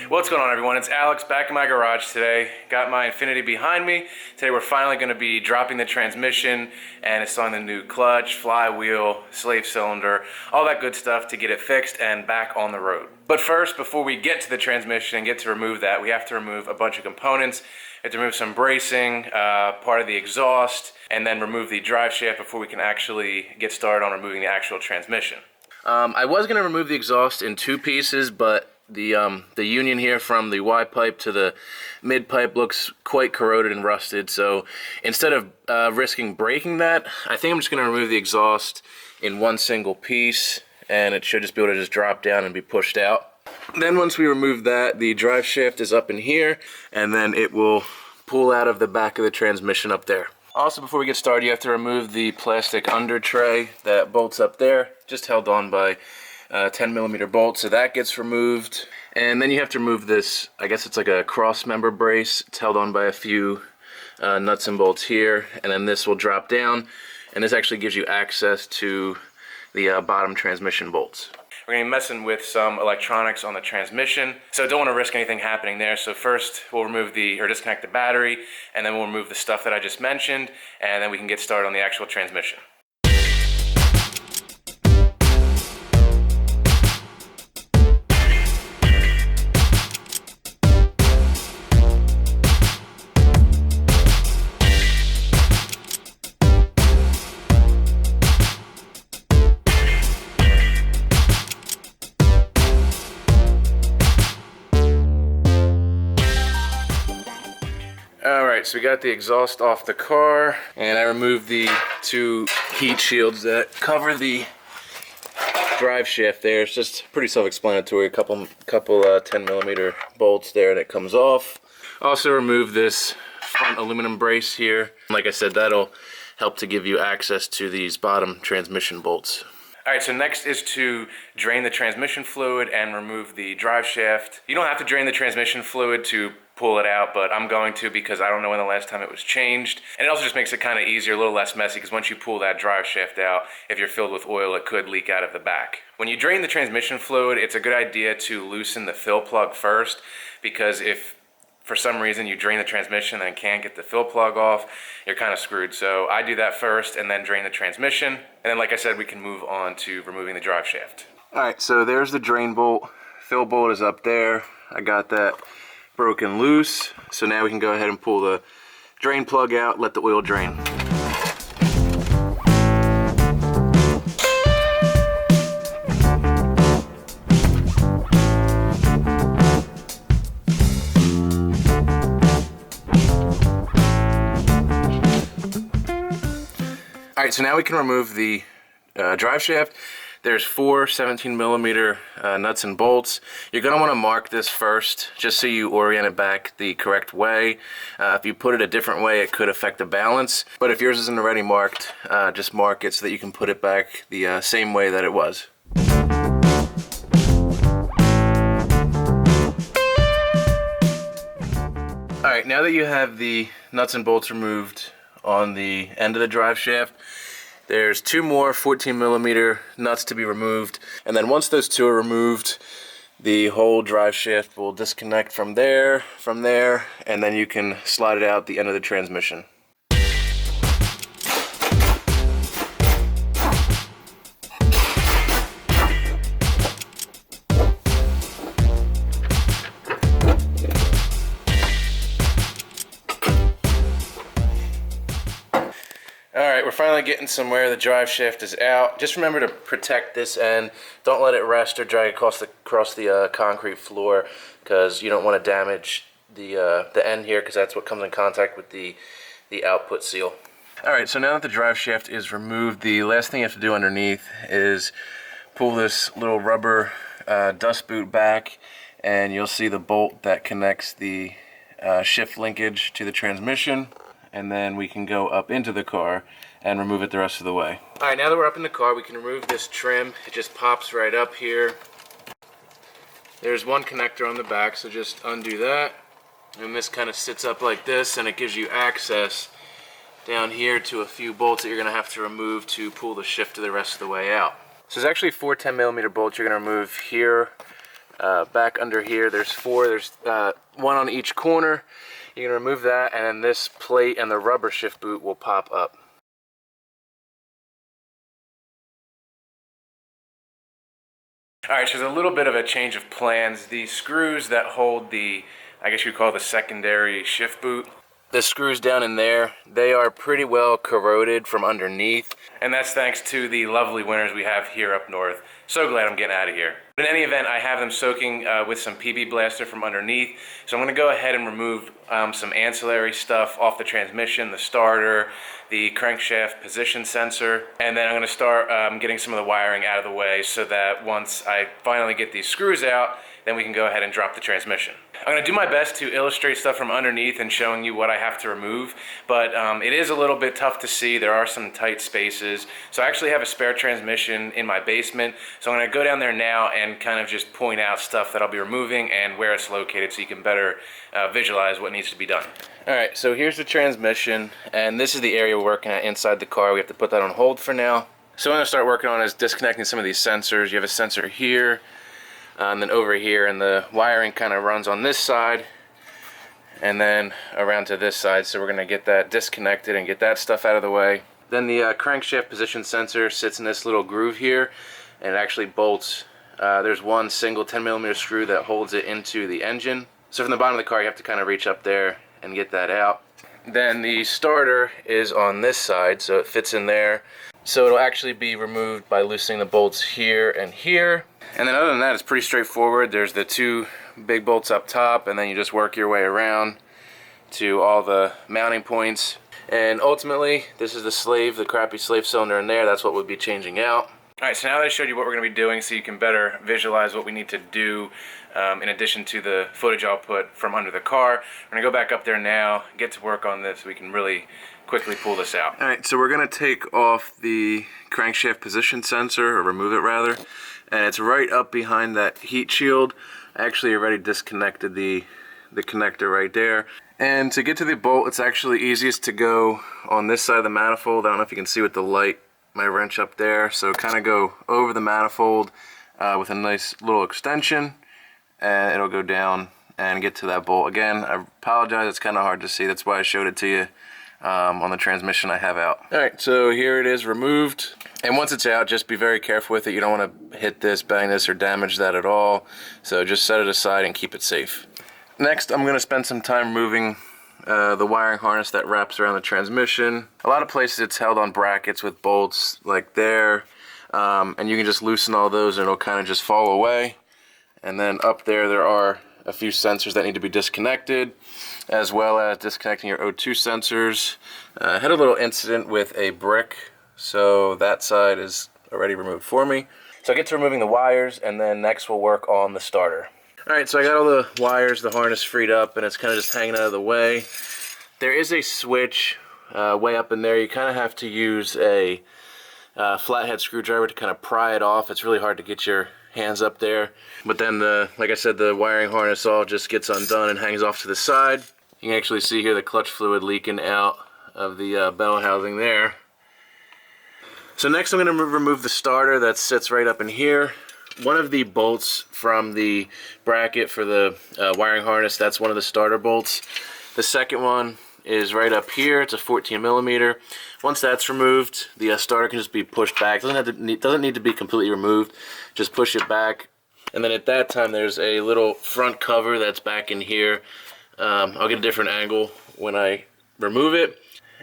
What's going on, everyone? It's Alex back in my garage today. Got my Infiniti behind me. Today we're finally going to be dropping the transmission and installing the new clutch, flywheel, slave cylinder, all that good stuff to get it fixed and back on the road. But first, before we get to the transmission and get to remove that, we have to remove a bunch of components. We have to remove some bracing, part of the exhaust, and then remove the drive shaft before we can actually get started on removing the actual transmission. I was going to remove the exhaust in two pieces, but the union here from the Y pipe to the mid pipe looks quite corroded and rusted, so instead of risking breaking that, I think I'm just going to remove the exhaust in one single piece, and it should just be able to just drop down and be pushed out. Then once we remove that, the drive shaft is up in here, and then it will pull out of the back of the transmission up there. Also, before we get started, you have to remove the plastic under tray that bolts up there, just held on by 10mm bolt, so that gets removed. And then you have to remove this, I guess it's like a cross member brace. It's held on by a few nuts and bolts here, and then this will drop down, and this actually gives you access to the bottom transmission bolts. We're going to be messing with some electronics on the transmission, so don't want to risk anything happening there. So first we'll disconnect the battery, and then we'll remove the stuff that I just mentioned, and then we can get started on the actual transmission. Alright, so we got the exhaust off the car, and I removed the two heat shields that cover the drive shaft there. It's just pretty self-explanatory, a couple 10mm bolts there, and it comes off. Also removed this front aluminum brace here. Like I said, that'll help to give you access to these bottom transmission bolts. Alright, so next is to drain the transmission fluid and remove the drive shaft. You don't have to drain the transmission fluid to pull it out, but I'm going to because I don't know when the last time it was changed. And it also just makes it kind of easier, a little less messy, because once you pull that drive shaft out, if you're filled with oil, it could leak out of the back. When you drain the transmission fluid, it's a good idea to loosen the fill plug first, because if for some reason you drain the transmission and can't get the fill plug off, you're kind of screwed. So I do that first and then drain the transmission. And then, like I said, we can move on to removing the drive shaft. Alright, so there's the drain bolt. Fill bolt is up there. I got that broken loose. So now we can go ahead and pull the drain plug out, let the oil drain. Alright, so now we can remove the drive shaft. There's four 17mm nuts and bolts. You're going to want to mark this first, just so you orient it back the correct way. If you put it a different way, it could affect the balance. But if yours isn't already marked, just mark it so that you can put it back the same way that it was. Alright, now that you have the nuts and bolts removed on the end of the drive shaft, there's two more 14mm nuts to be removed, and then once those two are removed, the whole drive shaft will disconnect from there, and then you can slide it out the end of the transmission. Alright, we're finally getting somewhere. The drive shaft is out. Just remember to protect this end. Don't let it rest or drag across the concrete floor, because you don't want to damage the end here, because that's what comes in contact with the output seal. Alright, so now that the drive shaft is removed, the last thing you have to do underneath is pull this little rubber dust boot back, and you'll see the bolt that connects the shift linkage to the transmission. And then we can go up into the car and remove it the rest of the way. Alright, now that we're up in the car, we can remove this trim. It just pops right up here. There's one connector on the back, so just undo that. And this kind of sits up like this, and it gives you access down here to a few bolts that you're going to have to remove to pull the shifter the rest of the way out. So there's actually four 10mm bolts you're going to remove here, Back under here, there's 4. There's one on each corner. You can remove that, and then this plate and the rubber shift boot will pop up. Alright, so there's a little bit of a change of plans. The screws that hold the, I guess you'd call the secondary shift boot, the screws down in there, they are pretty well corroded from underneath. And that's thanks to the lovely winters we have here up north. So glad I'm getting out of here. But in any event, I have them soaking with some PB Blaster from underneath. So I'm going to go ahead and remove some ancillary stuff off the transmission, the starter, the crankshaft position sensor. And then I'm going to start getting some of the wiring out of the way so that once I finally get these screws out, then we can go ahead and drop the transmission. I'm going to do my best to illustrate stuff from underneath and showing you what I have to remove, but it is a little bit tough to see. There are some tight spaces. So I actually have a spare transmission in my basement, so I'm going to go down there now and kind of just point out stuff that I'll be removing and where it's located so you can better visualize what needs to be done. Alright, so here's the transmission, and this is the area we're working at inside the car. We have to put that on hold for now. So what I'm going to start working on is disconnecting some of these sensors. You have a sensor here, and then over here, and the wiring kind of runs on this side and then around to this side, so we're going to get that disconnected and get that stuff out of the way. Then the crankshaft position sensor sits in this little groove here, and it actually bolts. There's one single 10mm screw that holds it into the engine, so from the bottom of the car you have to kind of reach up there and get that out. Then the starter is on this side, so it fits in there, so it'll actually be removed by loosening the bolts here and here. And then other than that, it's pretty straightforward. There's the 2 big bolts up top, and then you just work your way around to all the mounting points. And ultimately, this is the slave, the crappy slave cylinder in there. That's what we'll be changing out. Alright, so now that I showed you what we're going to be doing so you can better visualize what we need to do in addition to the footage I'll put from under the car, we're going to go back up there now, get to work on this so we can really quickly pull this out. Alright, so we're going to take off the crankshaft position sensor, or remove it rather, and it's right up behind that heat shield. I actually already disconnected the connector right there. And to get to the bolt, it's actually easiest to go on this side of the manifold. I don't know if you can see with the light, my wrench up there. So kind of go over the manifold with a nice little extension, and it'll go down and get to that bolt. Again, I apologize, it's kind of hard to see. That's why I showed it to you on the transmission I have out. Alright, so here it is removed. And once it's out, just be very careful with it. You don't want to hit this, bang this, or damage that at all. So just set it aside and keep it safe. Next, I'm going to spend some time removing the wiring harness that wraps around the transmission. A lot of places it's held on brackets with bolts like there. And you can just loosen all those and it'll kind of just fall away. And then up there are a few sensors that need to be disconnected, as well as disconnecting your O2 sensors. I had a little incident with a brick, so that side is already removed for me. So I get to removing the wires, and then next we'll work on the starter. Alright, so I got all the wires, the harness freed up, and it's kind of just hanging out of the way. There is a switch way up in there. You kind of have to use a flathead screwdriver to kind of pry it off. It's really hard to get your hands up there. But then, like I said, the wiring harness all just gets undone and hangs off to the side. You can actually see here the clutch fluid leaking out of the bell housing there. So next I'm going to remove the starter that sits right up in here. One of the bolts from the bracket for the wiring harness, that's one of the starter bolts. The second one is right up here. It's a 14mm. Once that's removed, the starter can just be pushed back. Doesn't need to be completely removed. Just push it back. And then at that time, there's a little front cover that's back in here. I'll get a different angle when I remove it.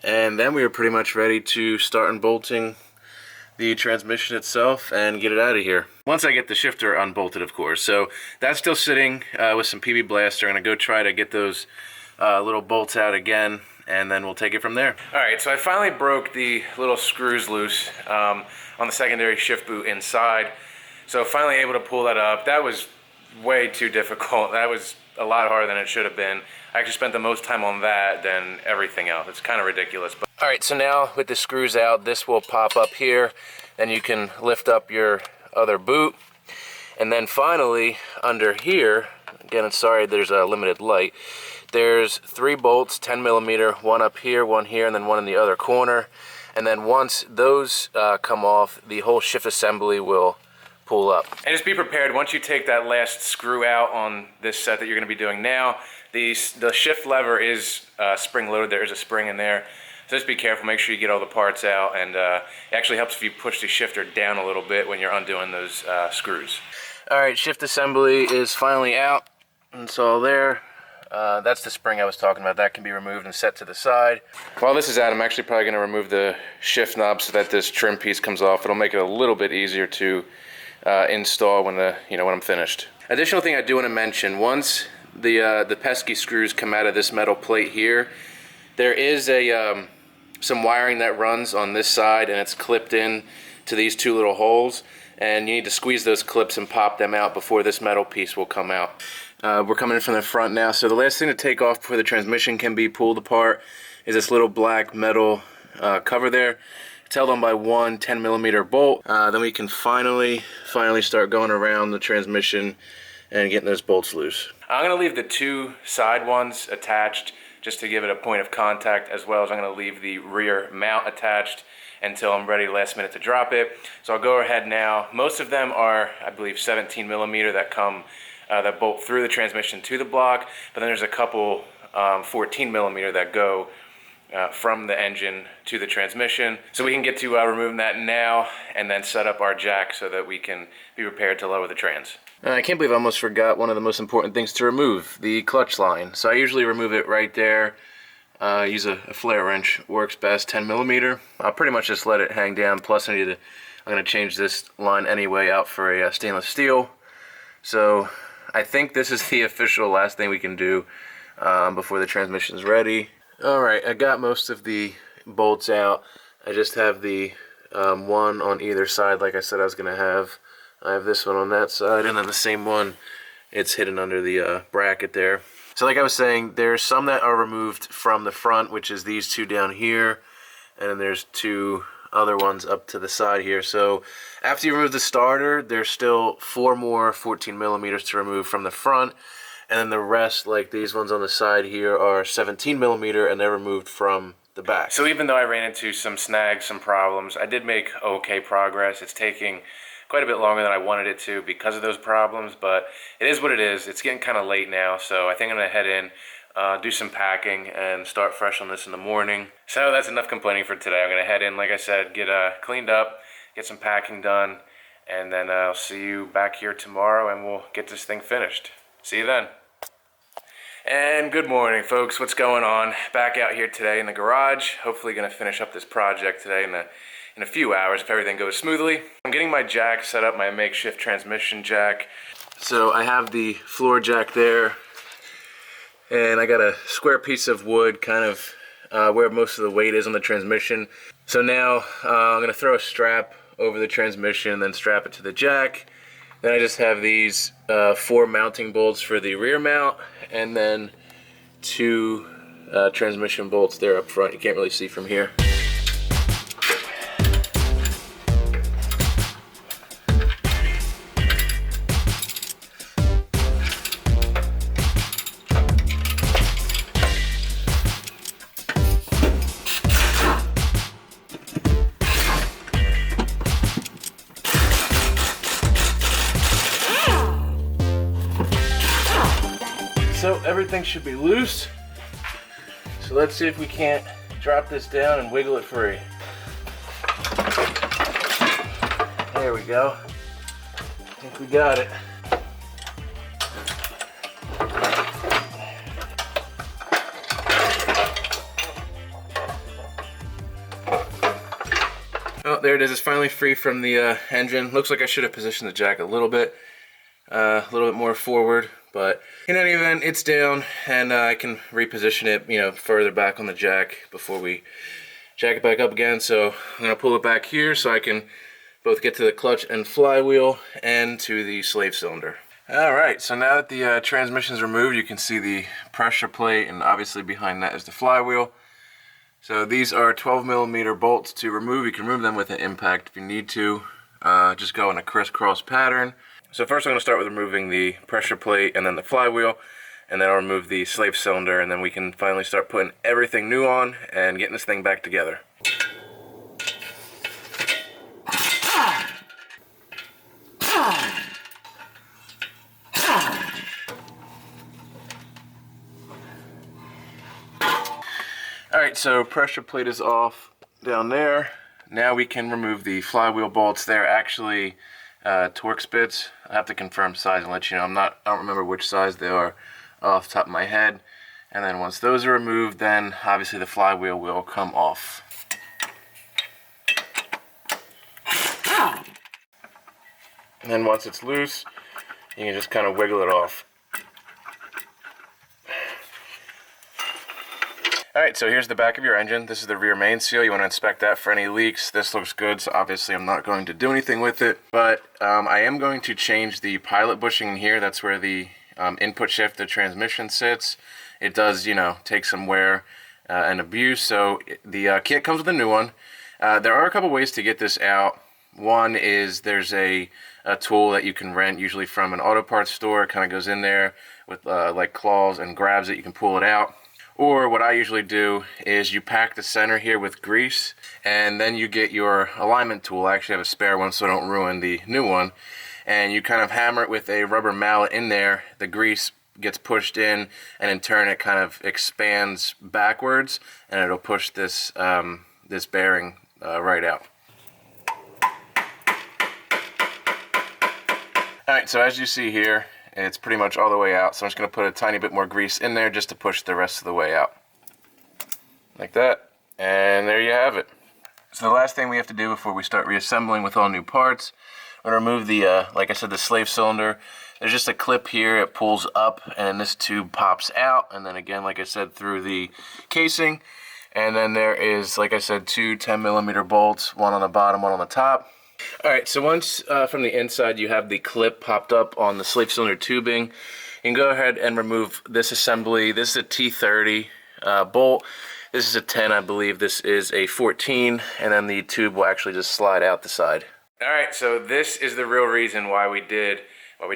And then we are pretty much ready to start unbolting the transmission itself and get it out of here. Once I get the shifter unbolted, of course. So that's still sitting with some PB Blaster. I'm going to go try to get those little bolts out again, and then we'll take it from there. Alright, so I finally broke the little screws loose on the secondary shift boot inside. So finally able to pull that up. That was way too difficult. That was a lot harder than it should have been. I actually spent the most time on that than everything else. It's kind of ridiculous. But alright, so now with the screws out, this will pop up here, and you can lift up your other boot. And then finally, under here, again, I'm sorry there's a limited light, there's 3 bolts, 10mm, one up here, one here, and then one in the other corner. And then once those come off, the whole shift assembly will pull up. And just be prepared, once you take that last screw out on this set that you're gonna be doing now, the shift lever is spring loaded. There is a spring in there. So just be careful, make sure you get all the parts out, and it actually helps if you push the shifter down a little bit when you're undoing those screws. All right, shift assembly is finally out. It's all there. That's the spring I was talking about. That can be removed and set to the side. While this is out, I'm actually probably gonna remove the shift knob so that this trim piece comes off. It'll make it a little bit easier to install when when I'm finished. Additional thing I do want to mention: once the pesky screws come out of this metal plate here, there is some wiring that runs on this side, and it's clipped in to these two little holes, and you need to squeeze those clips and pop them out before this metal piece will come out. We're coming in from the front now, so the last thing to take off before the transmission can be pulled apart is this little black metal cover there. It's held on by one 10mm bolt. Then we can finally start going around the transmission and getting those bolts loose. I'm going to leave the two side ones attached just to give it a point of contact, as well as I'm going to leave the rear mount attached until I'm ready last minute to drop it. So I'll go ahead now. Most of them are, I believe, 17mm that bolt through the transmission to the block, but then there's a couple 14mm that go from the engine to the transmission. So we can get to removing that now and then set up our jack so that we can be prepared to lower the trans. I can't believe I almost forgot one of the most important things to remove, the clutch line. So I usually remove it right there. Use a flare wrench, works best, 10mm. I'll pretty much just let it hang down. Plus I'm gonna change this line anyway out for a stainless steel. So I think this is the official last thing we can do before the transmission is ready. Alright, I got most of the bolts out. I just have the one on either side like I said I was going to have. I have this one on that side, and then the same one, it's hidden under the bracket there. So like I was saying, there's some that are removed from the front, which is these two down here, and then there's two other ones up to the side here. So after you remove the starter, there's still 4 more 14mm to remove from the front, and then the rest, like these ones on the side here, are 17mm, and they're removed from the back. So even though I ran into some snags, some problems, I did make okay progress. It's taking quite a bit longer than I wanted it to because of those problems, but it is what it is. It's getting kind of late now, so I think I'm gonna head in, do some packing, and start fresh on this in the morning. So that's enough complaining for today. I'm gonna head in, like I said, get cleaned up, get some packing done, and then I'll see you back here tomorrow, and we'll get this thing finished. See you then. And good morning, folks. What's going on? Back out here today in the garage. Hopefully gonna finish up this project today in a few hours if everything goes smoothly. I'm getting my jack set up, my makeshift transmission jack. So I have the floor jack there, and I got a square piece of wood kind of where most of the weight is on the transmission. So now I'm gonna throw a strap over the transmission, then strap it to the jack. Then I just have these 4 mounting bolts for the rear mount, and then 2 transmission bolts there up front. You can't really see from here. So everything should be loose. So let's see if we can't drop this down and wiggle it free. There we go. I think we got it. Oh, there it is. It's finally free from the engine. Looks like I should have positioned the jack a little bit more forward, but in any event, it's down, and I can reposition it, further back on the jack before we jack it back up again. So I'm gonna pull it back here so I can both get to the clutch and flywheel and to the slave cylinder. All right, so now that the transmission is removed, you can see the pressure plate, and obviously behind that is the flywheel. So these are 12mm bolts to remove. You can remove them with an impact if you need to. Just go in a crisscross pattern. So first I'm going to start with removing the pressure plate and then the flywheel, and then I'll remove the slave cylinder, and then we can finally start putting everything new on and getting this thing back together. All right, so pressure plate is off down there. Now we can remove the flywheel bolts. They're actually Torx bits. I have to confirm size and let you know. I don't remember which size they are off the top of my head. And then once those are removed, then obviously the flywheel will come off. And then once it's loose, you can just kind of wiggle it off. Alright, so here's the back of your engine. This is the rear main seal. You want to inspect that for any leaks. This looks good, so obviously I'm not going to do anything with it. But I am going to change the pilot bushing in here. That's where the input shift, the transmission sits. It does, you know, take some wear and abuse. So the kit comes with a new one. There are a couple ways to get this out. One is there's a tool that you can rent, usually from an auto parts store. It kind of goes in there with like claws and grabs it. You can pull it out. Or what I usually do is you pack the center here with grease, and then you get your alignment tool. I actually have a spare one so I don't ruin the new one. And you kind of hammer it with a rubber mallet in there. The grease gets pushed in, and in turn it kind of expands backwards, and it'll push this, this bearing right out. Alright, so as you see here, it's pretty much all the way out, so I'm just going to put a tiny bit more grease in there just to push the rest of the way out. Like that, and there you have it. So the last thing we have to do before we start reassembling with all new parts, we're going to remove the, like I said, the slave cylinder. There's just a clip here, it pulls up, and then this tube pops out, and then again, like I said, through the casing. And then there is, like I said, two 10mm bolts, one on the bottom, one on the top. Alright, so once from the inside you have the clip popped up on the slave cylinder tubing, you can go ahead and remove this assembly. This is a T30 bolt. This is a 10, I believe. This is a 14, and then the tube will actually just slide out the side. Alright, so this is the real reason why we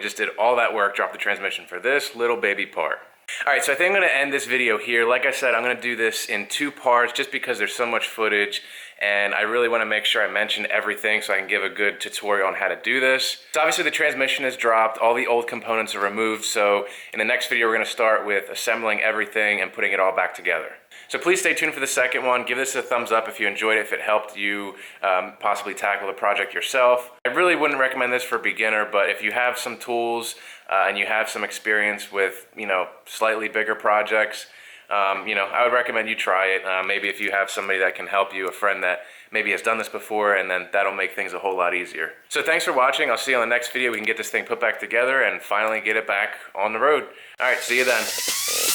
just did all that work, drop the transmission for this little baby part. Alright, so I think I'm going to end this video here. Like I said, I'm going to do this in 2 parts just because there's so much footage, and I really want to make sure I mention everything so I can give a good tutorial on how to do this. So obviously the transmission is dropped, all the old components are removed, so in the next video we're going to start with assembling everything and putting it all back together. So please stay tuned for the second one. Give this a thumbs up if you enjoyed it, if it helped you possibly tackle the project yourself. I really wouldn't recommend this for a beginner, but if you have some tools and you have some experience with, you know, slightly bigger projects, you know, I would recommend you try it. Maybe if you have somebody that can help you, a friend that maybe has done this before, and then that'll make things a whole lot easier. So thanks for watching. I'll see you on the next video. We can get this thing put back together and finally get it back on the road. All right, see you then.